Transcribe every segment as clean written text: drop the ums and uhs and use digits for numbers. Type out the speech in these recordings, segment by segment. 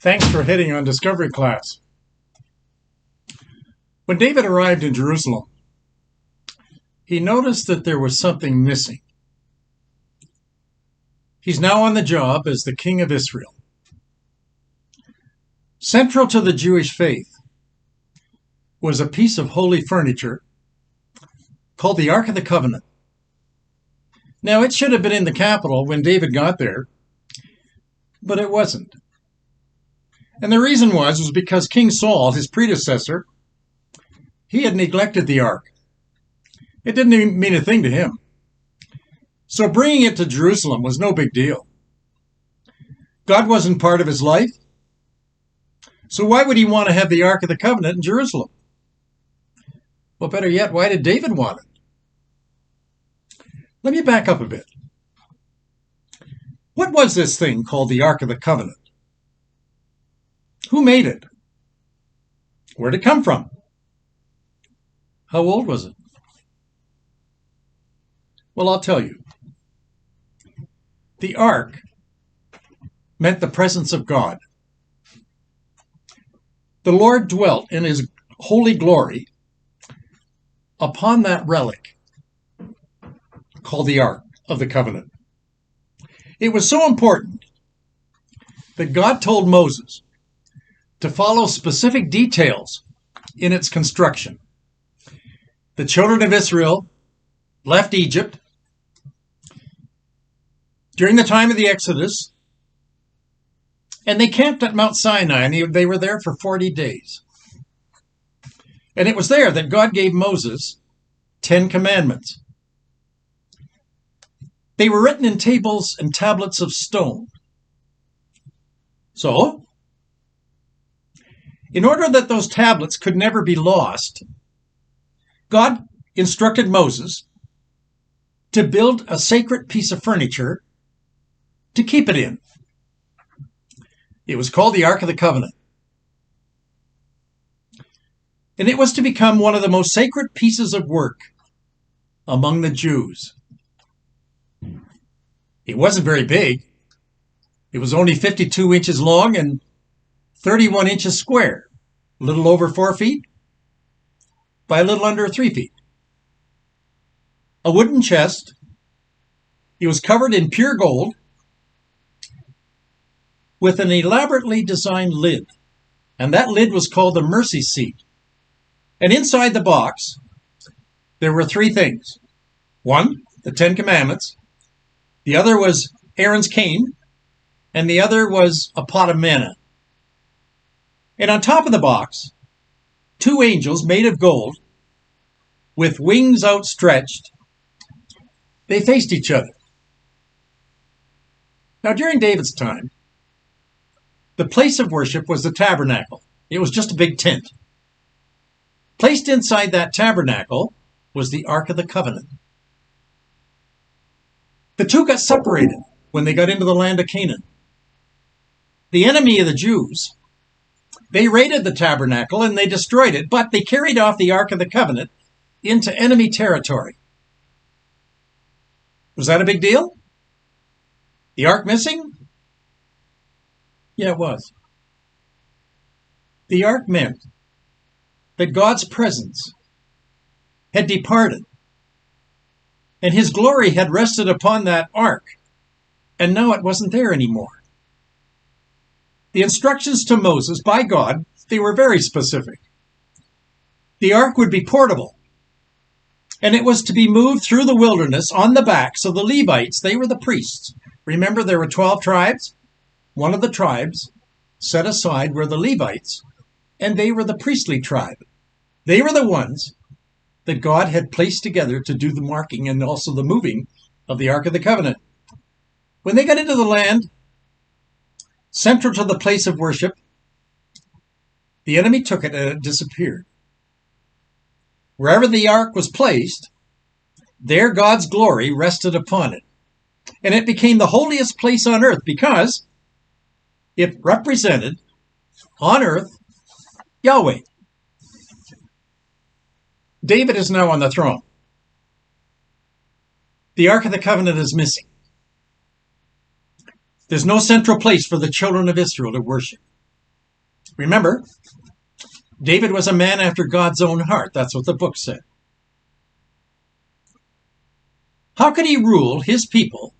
Thanks for hitting on Discovery Class. When David arrived in Jerusalem, he noticed that there was something missing. He's now on the job as the king of Israel. Central to the Jewish faith was a piece of holy furniture called the Ark of the Covenant. Now, it should have been in the capital when David got there, but it wasn't. And the reason was because King Saul, his predecessor, he had neglected the ark. It didn't even mean a thing to him. So bringing it to Jerusalem was no big deal. God wasn't part of his life. So why would he want to have the Ark of the Covenant in Jerusalem? Well, better yet, why did David want it? Let me back up a bit. What was this thing called the Ark of the Covenant? Who made it? Where did it come from? How old was it? Well, I'll tell you. The ark meant the presence of God. The Lord dwelt in his holy glory upon that relic called the Ark of the Covenant. It was so important that God told Moses to follow specific details in its construction. The children of Israel left Egypt during the time of the Exodus, and they camped at Mount Sinai, and they were there for 40 days. And it was there that God gave Moses 10 commandments. They were written in tables and tablets of stone. So, in order that those tablets could never be lost, God instructed Moses to build a sacred piece of furniture to keep it in. It was called the Ark of the Covenant. And it was to become one of the most sacred pieces of work among the Jews. It wasn't very big. It was only 52 inches long and 31 inches square, a little over 4 feet by a little under 3 feet. A wooden chest. It was covered in pure gold with an elaborately designed lid. And that lid was called the mercy seat. And inside the box, there were 3 things. One, the 10 commandments. The other was Aaron's cane. And the other was a pot of manna. And on top of the box, 2 angels made of gold with wings outstretched. They faced each other. Now, during David's time, the place of worship was the tabernacle. It was just a big tent. Placed inside that tabernacle was the Ark of the Covenant. The two got separated when they got into the land of Canaan. The enemy of the Jews, they raided the tabernacle and they destroyed it, but they carried off the Ark of the Covenant into enemy territory. Was that a big deal? The Ark missing? Yeah, it was. The Ark meant that God's presence had departed, and his glory had rested upon that Ark, and now it wasn't there anymore. The instructions to Moses by God, they were very specific. The ark would be portable, and it was to be moved through the wilderness on the backs of the Levites. They were the priests. Remember, there were 12 tribes. One of the tribes set aside were the Levites, and they were the priestly tribe. They were the ones that God had placed together to do the marking and also the moving of the Ark of the Covenant. When they got into the land, central to the place of worship, the enemy took it and it disappeared. Wherever the ark was placed, there God's glory rested upon it. And it became the holiest place on earth because it represented on earth Yahweh. David is now on the throne. The Ark of the Covenant is missing. There's no central place for the children of Israel to worship. Remember, David was a man after God's own heart. That's what the book said. How could he rule his people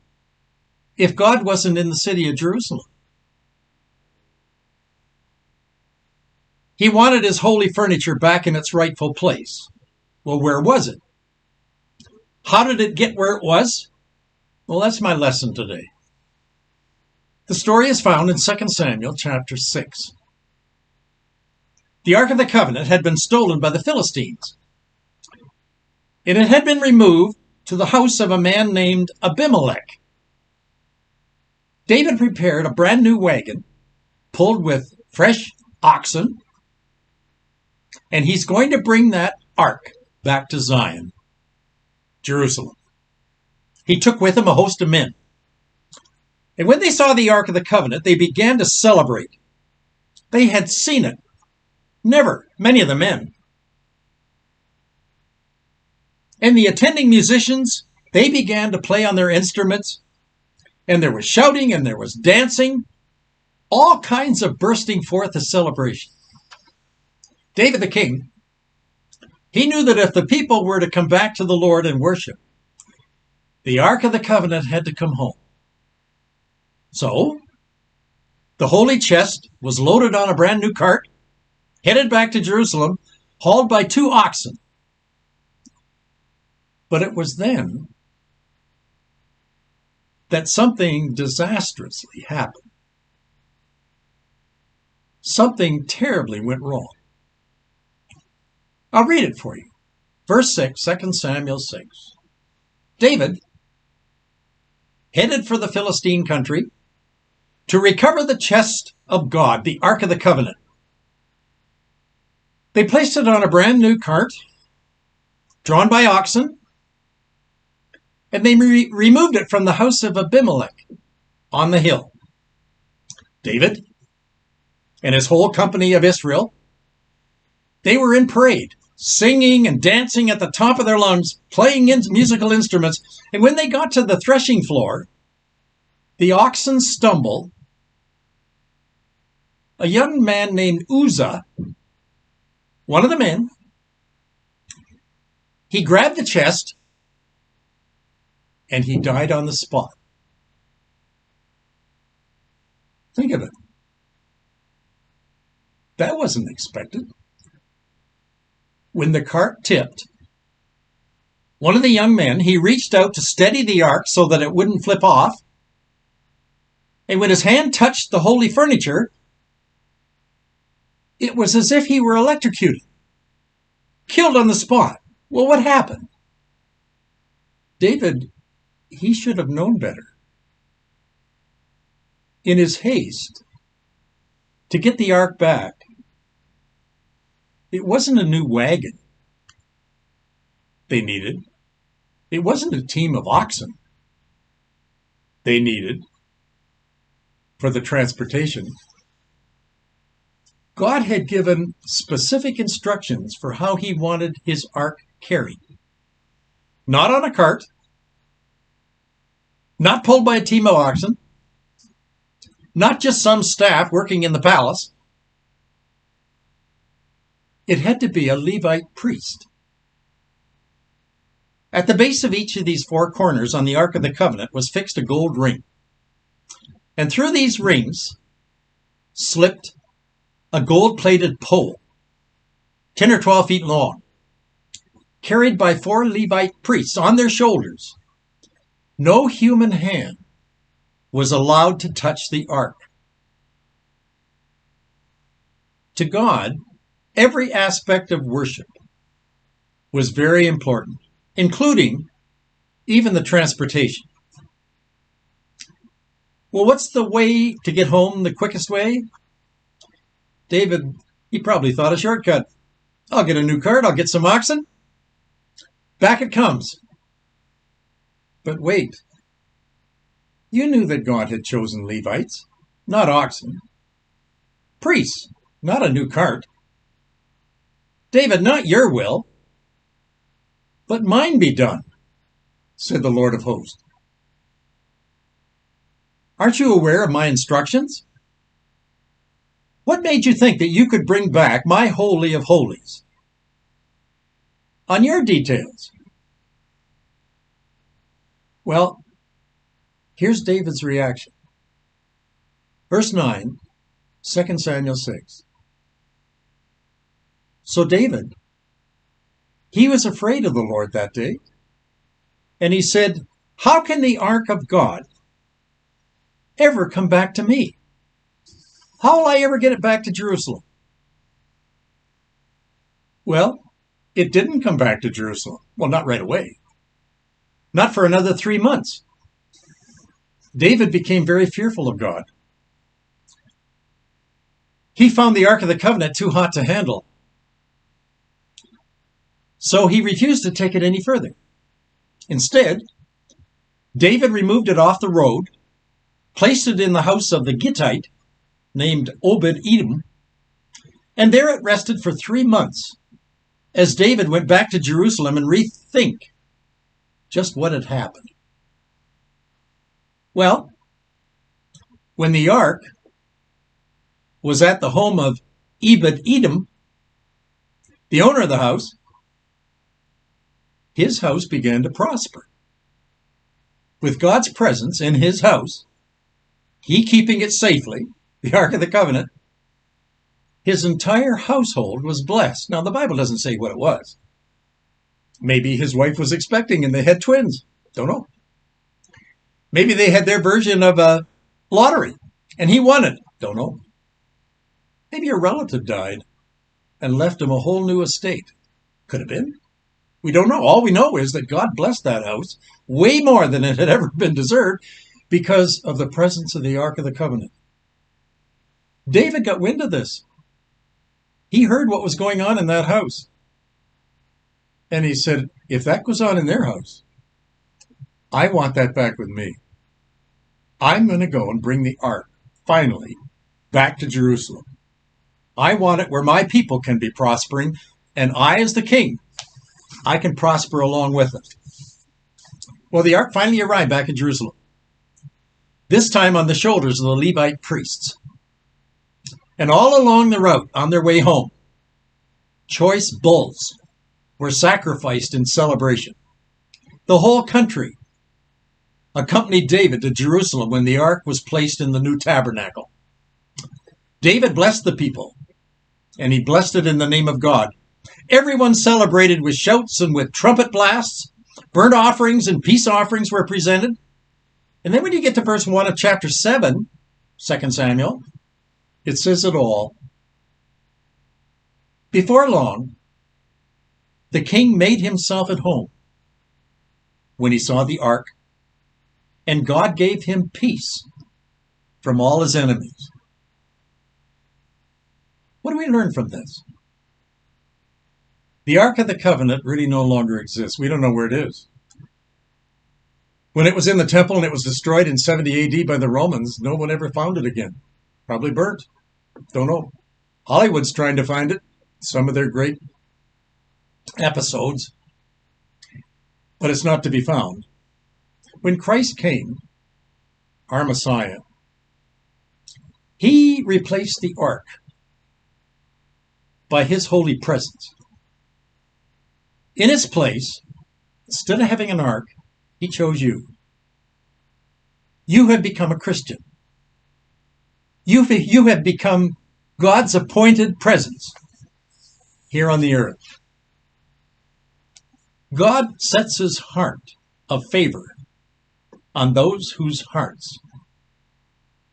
if God wasn't in the city of Jerusalem? He wanted his holy furniture back in its rightful place. Well, where was it? How did it get where it was? Well, that's my lesson today. The story is found in 2 Samuel chapter 6. The Ark of the Covenant had been stolen by the Philistines, and it had been removed to the house of a man named Abimelech. David prepared a brand new wagon pulled with fresh oxen, and he's going to bring that ark back to Zion, Jerusalem. He took with him a host of men. And when they saw the Ark of the Covenant, they began to celebrate. They had seen it. Never, many of the men. And the attending musicians, they began to play on their instruments, and there was shouting and there was dancing, all kinds of bursting forth of celebration. David the king, he knew that if the people were to come back to the Lord and worship, the Ark of the Covenant had to come home. So, the holy chest was loaded on a brand new cart, headed back to Jerusalem, hauled by 2 oxen. But it was then that something disastrously happened. Something terribly went wrong. I'll read it for you. Verse 6, 2 Samuel 6. David headed for the Philistine country to recover the chest of God, the Ark of the Covenant. They placed it on a brand new cart, drawn by oxen, and they removed it from the house of Abimelech on the hill. David and his whole company of Israel, they were in parade, singing and dancing at the top of their lungs, playing musical instruments. And when they got to the threshing floor, the oxen stumbled. A young man named Uzzah, one of the men, he grabbed the chest and he died on the spot. Think of it. That wasn't expected. When the cart tipped, one of the young men, he reached out to steady the ark so that it wouldn't flip off. And when his hand touched the holy furniture, it was as if he were electrocuted, killed on the spot. Well, what happened? David, he should have known better. In his haste to get the ark back, it wasn't a new wagon they needed. It wasn't a team of oxen they needed for the transportation. God had given specific instructions for how he wanted his ark carried. Not on a cart, not pulled by a team of oxen, not just some staff working in the palace. It had to be a Levite priest. At the base of each of these 4 corners on the Ark of the Covenant was fixed a gold ring. And through these rings slipped a gold-plated pole, 10 or 12 feet long, carried by 4 Levite priests on their shoulders. No human hand was allowed to touch the ark. To God, every aspect of worship was very important, including even the transportation. Well, what's the way to get home the quickest way? David, he probably thought a shortcut. I'll get a new cart, I'll get some oxen. Back it comes. But wait. You knew that God had chosen Levites, not oxen. Priests, not a new cart. David, not your will, but mine be done, said the Lord of hosts. Aren't you aware of my instructions? What made you think that you could bring back my Holy of Holies on your details? Well, here's David's reaction. Verse 9, 2 Samuel 6. So David, he was afraid of the Lord that day, and he said, how can the ark of God ever come back to me? How will I ever get it back to Jerusalem? Well, it didn't come back to Jerusalem. Well, not right away. Not for another 3 months. David became very fearful of God. He found the Ark of the Covenant too hot to handle. So he refused to take it any further. Instead, David removed it off the road, placed it in the house of the Gittite named Obed-Edom, and there it rested for 3 months as David went back to Jerusalem and rethink just what had happened. Well, when the ark was at the home of Obed-Edom, the owner of the house, his house began to prosper. With God's presence in his house, he keeping it safely, the Ark of the Covenant, his entire household was blessed. Now, the Bible doesn't say what it was. Maybe his wife was expecting and they had twins. Don't know. Maybe they had their version of a lottery and he won it. Don't know. Maybe a relative died and left him a whole new estate. Could have been. We don't know. All we know is that God blessed that house way more than it had ever been deserved because of the presence of the Ark of the Covenant. David got wind of this. He heard what was going on in that house. And he said, if that goes on in their house, I want that back with me. I'm going to go and bring the ark, finally, back to Jerusalem. I want it where my people can be prospering, and I, as the king, I can prosper along with it. Well, the ark finally arrived back in Jerusalem, this time on the shoulders of the Levite priests. And all along the route, on their way home, choice bulls were sacrificed in celebration. The whole country accompanied David to Jerusalem when the ark was placed in the new tabernacle. David blessed the people, and he blessed it in the name of God. Everyone celebrated with shouts and with trumpet blasts. Burnt offerings and peace offerings were presented. And then when you get to verse 1 of chapter 7, 2 Samuel, it says it all. Before long, the king made himself at home when he saw the ark, and God gave him peace from all his enemies. What do we learn from this? The Ark of the Covenant really no longer exists. We don't know where it is. When it was in the temple and it was destroyed in 70 AD by the Romans, no one ever found it again. Probably burnt. Don't know. Hollywood's trying to find it. Some of their great episodes. But it's not to be found. When Christ came, our Messiah, he replaced the ark by his holy presence. In its place, instead of having an ark, he chose you. You have become a Christian. You have become God's appointed presence here on the earth. God sets his heart of favor on those whose hearts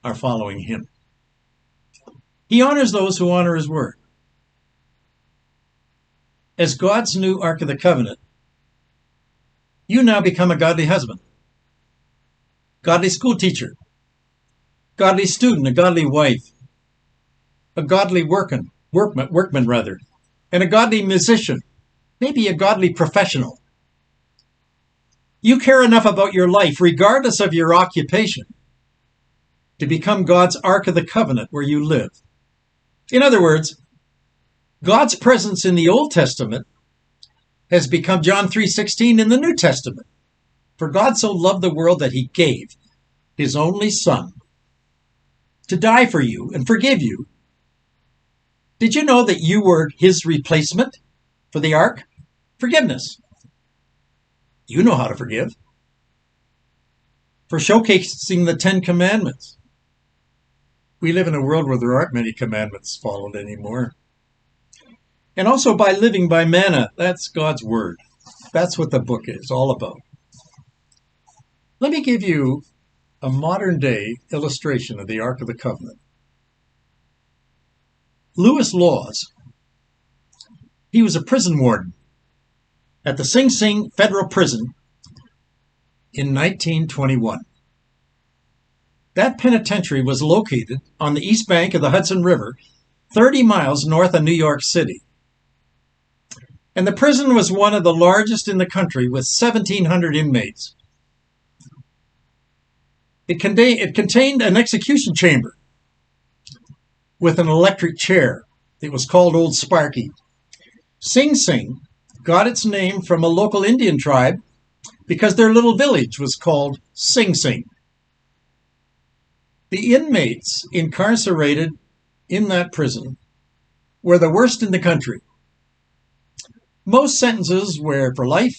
are following him. He honors those who honor his word. As God's new Ark of the Covenant, you now become a godly husband, godly school teacher, godly student, a godly wife, a godly workman, and a godly musician, maybe a godly professional. You care enough about your life, regardless of your occupation, to become God's Ark of the Covenant where you live. In other words, God's presence in the Old Testament has become John 3:16 in the New Testament. For God so loved the world that he gave his only Son to die for you and forgive you Did you know that you were his replacement for the ark? Forgiveness. You know how to forgive. For showcasing the 10 Commandments. We live in a world where there aren't many commandments followed anymore. And also by living by manna. That's God's word. That's what the book is all about. Let me give you a modern day illustration of the Ark of the Covenant. Lewis Laws, he was a prison warden at the Sing Sing Federal Prison in 1921. That penitentiary was located on the east bank of the Hudson River, 30 miles north of New York City. And the prison was one of the largest in the country with 1,700 inmates. It contained an execution chamber with an electric chair. It was called Old Sparky. Sing Sing got its name from a local Indian tribe because their little village was called Sing Sing. The inmates incarcerated in that prison were the worst in the country. Most sentences were for life.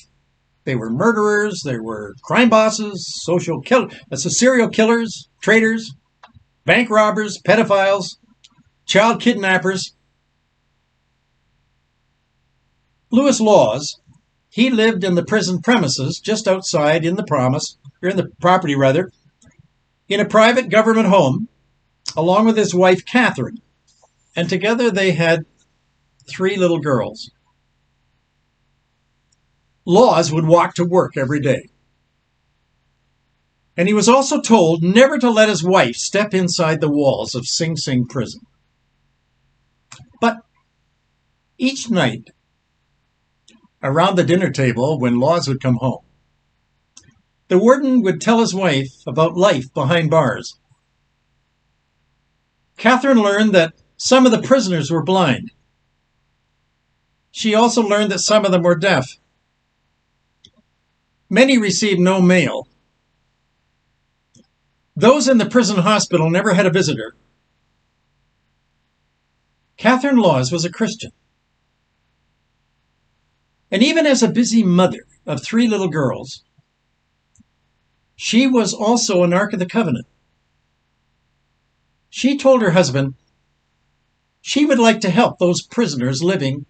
They were murderers, they were crime bosses, serial killers, traitors, bank robbers, pedophiles, child kidnappers. Lewis Laws, he lived in the prison premises just outside in the property, in a private government home, along with his wife, Catherine. And together they had 3 little girls. Laws would walk to work every day. And he was also told never to let his wife step inside the walls of Sing Sing prison. But each night, around the dinner table, when Laws would come home, the warden would tell his wife about life behind bars. Catherine learned that some of the prisoners were blind. She also learned that some of them were deaf. Many received no mail. Those in the prison hospital never had a visitor. Catherine Laws was a Christian. And even as a busy mother of 3 little girls, she was also an Ark of the Covenant. She told her husband she would like to help those prisoners living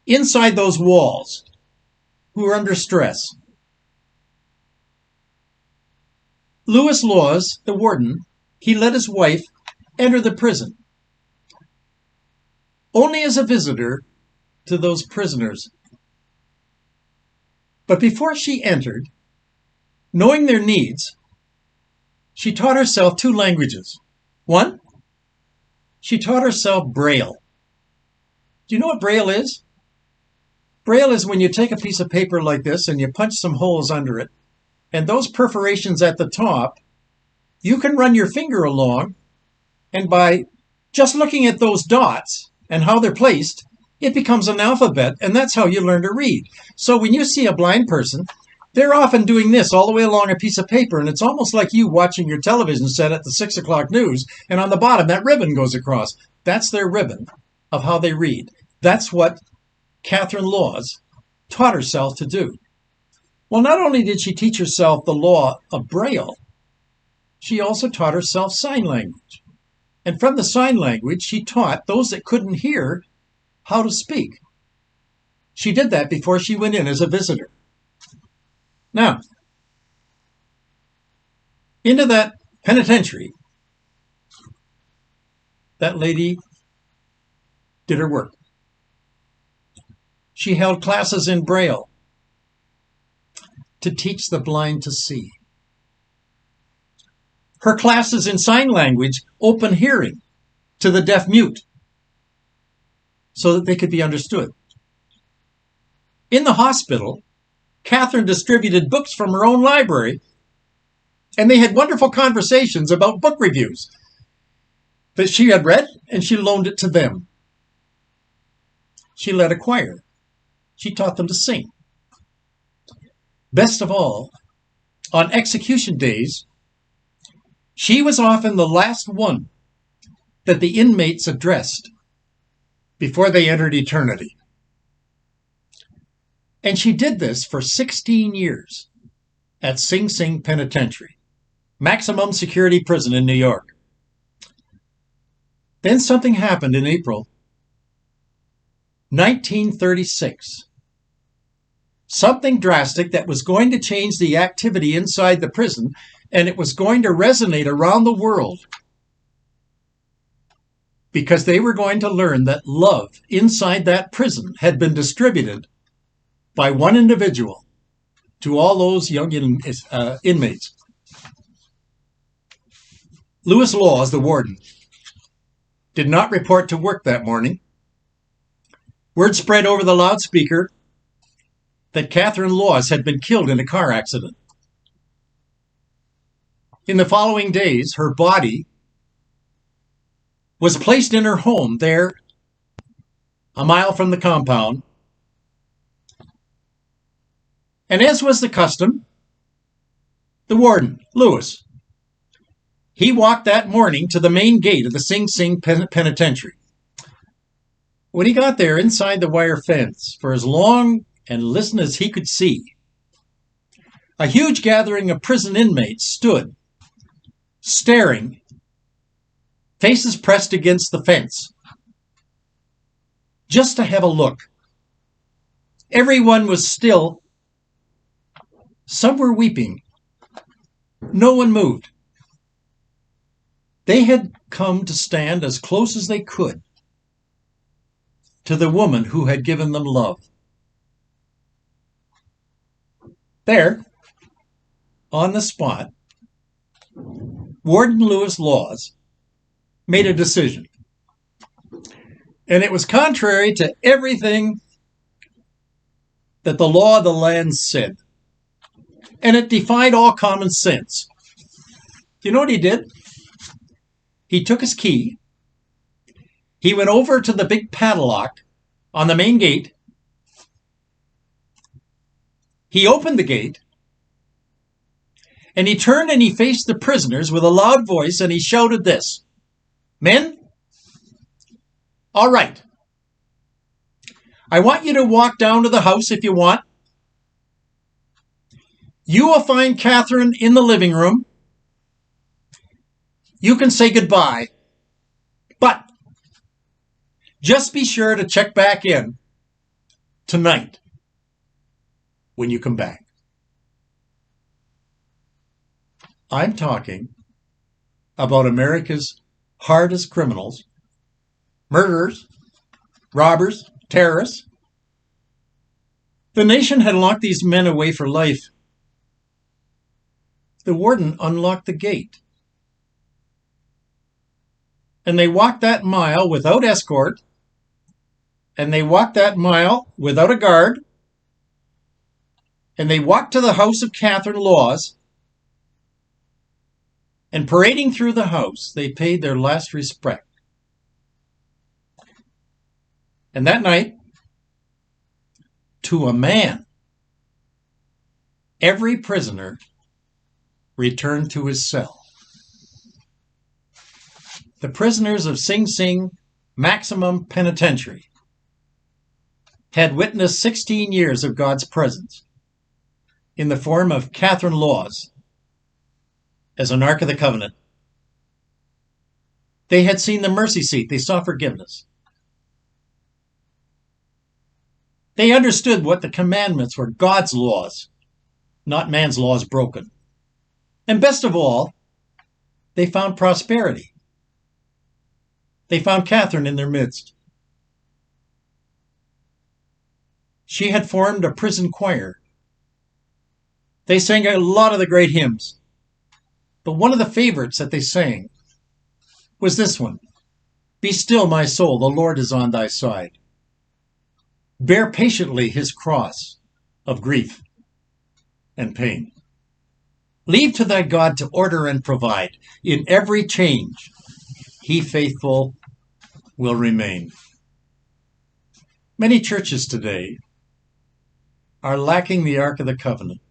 inside those walls who were under stress. Lewis Laws, the warden, he let his wife enter the prison, only as a visitor to those prisoners. But before she entered, knowing their needs, she taught herself 2 languages. One, she taught herself Braille. Do you know what Braille is? Braille is when you take a piece of paper like this and you punch some holes under it, and those perforations at the top, you can run your finger along, and by just looking at those dots and how they're placed, it becomes an alphabet, and that's how you learn to read. So when you see a blind person, they're often doing this all the way along a piece of paper, and it's almost like you watching your television set at the 6 o'clock news, and on the bottom, that ribbon goes across. That's their ribbon of how they read. That's what Catherine Laws taught herself to do. Well, not only did she teach herself the law of Braille, she also taught herself sign language. And from the sign language, she taught those that couldn't hear how to speak. She did that before she went in as a visitor. Now, into that penitentiary, that lady did her work. She held classes in Braille to teach the blind to see. Her classes in sign language open hearing to the deaf-mute so that they could be understood. In the hospital, Catherine distributed books from her own library, and they had wonderful conversations about book reviews that she had read, and she loaned it to them. She led a choir. She taught them to sing. Best of all, on execution days, she was often the last one that the inmates addressed before they entered eternity. And she did this for 16 years at Sing Sing Penitentiary, maximum security prison in New York. Then something happened in April 1936. Something drastic that was going to change the activity inside the prison, and it was going to resonate around the world, because they were going to learn that love inside that prison had been distributed by one individual to all those young inmates. Lewis Laws, the warden, did not report to work that morning. Word spread over the loudspeaker that Catherine Laws had been killed in a car accident. In the following days, her body was placed in her home there, a mile from the compound. And as was the custom, the warden, Lewis, he walked that morning to the main gate of the Sing Sing Penitentiary. When he got there, inside the wire fence, for as long and listen as he could see, a huge gathering of prison inmates stood, staring, faces pressed against the fence, just to have a look. Everyone was still. Some were weeping. No one moved. They had come to stand as close as they could to the woman who had given them love. There, on the spot, Warden Lewis Laws made a decision. And it was contrary to everything that the law of the land said. And it defied all common sense. You know what he did? He took his key. He went over to the big padlock on the main gate. He opened the gate. And he turned and he faced the prisoners with a loud voice, and he shouted this: "Men, all right. I want you to walk down to the house if you want. You will find Catherine in the living room. You can say goodbye. But just be sure to check back in tonight when you come back." I'm talking about America's hardest criminals, murderers, robbers, terrorists. The nation had locked these men away for life. The warden unlocked the gate. And they walked that mile without escort. And they walked that mile without a guard. And they walked to the house of Catherine Laws. And parading through the house, they paid their last respect. And that night, to a man, every prisoner returned to his cell. The prisoners of Sing Sing Maximum Penitentiary had witnessed 16 years of God's presence in the form of Catherine Laws as an Ark of the Covenant. They had seen the mercy seat. They saw forgiveness. They understood what the commandments were, God's laws, not man's laws broken. And best of all, they found prosperity. They found Catherine in their midst. She had formed a prison choir. They sang a lot of the great hymns. But one of the favorites that they sang was this one: "Be still, my soul, the Lord is on thy side. Bear patiently his cross of grief and pain. Leave to thy God to order and provide. In every change, he faithful will remain." Many churches today are lacking the Ark of the Covenant.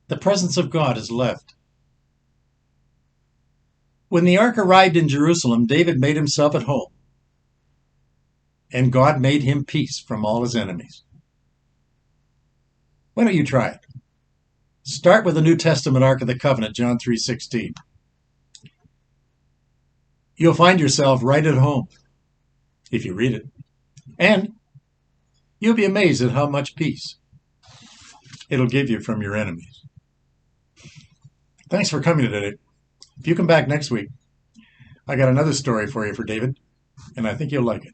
The presence of God is left. When the ark arrived in Jerusalem, David made himself at home. and God made him peace from all his enemies. Why don't you try it? Start with the New Testament Ark of the Covenant, John 3:16. You'll find yourself right at home if you read it. And you'll be amazed at how much peace it'll give you from your enemies. Thanks for coming today. If you come back next week, I got another story for you for David, and I think you'll like it.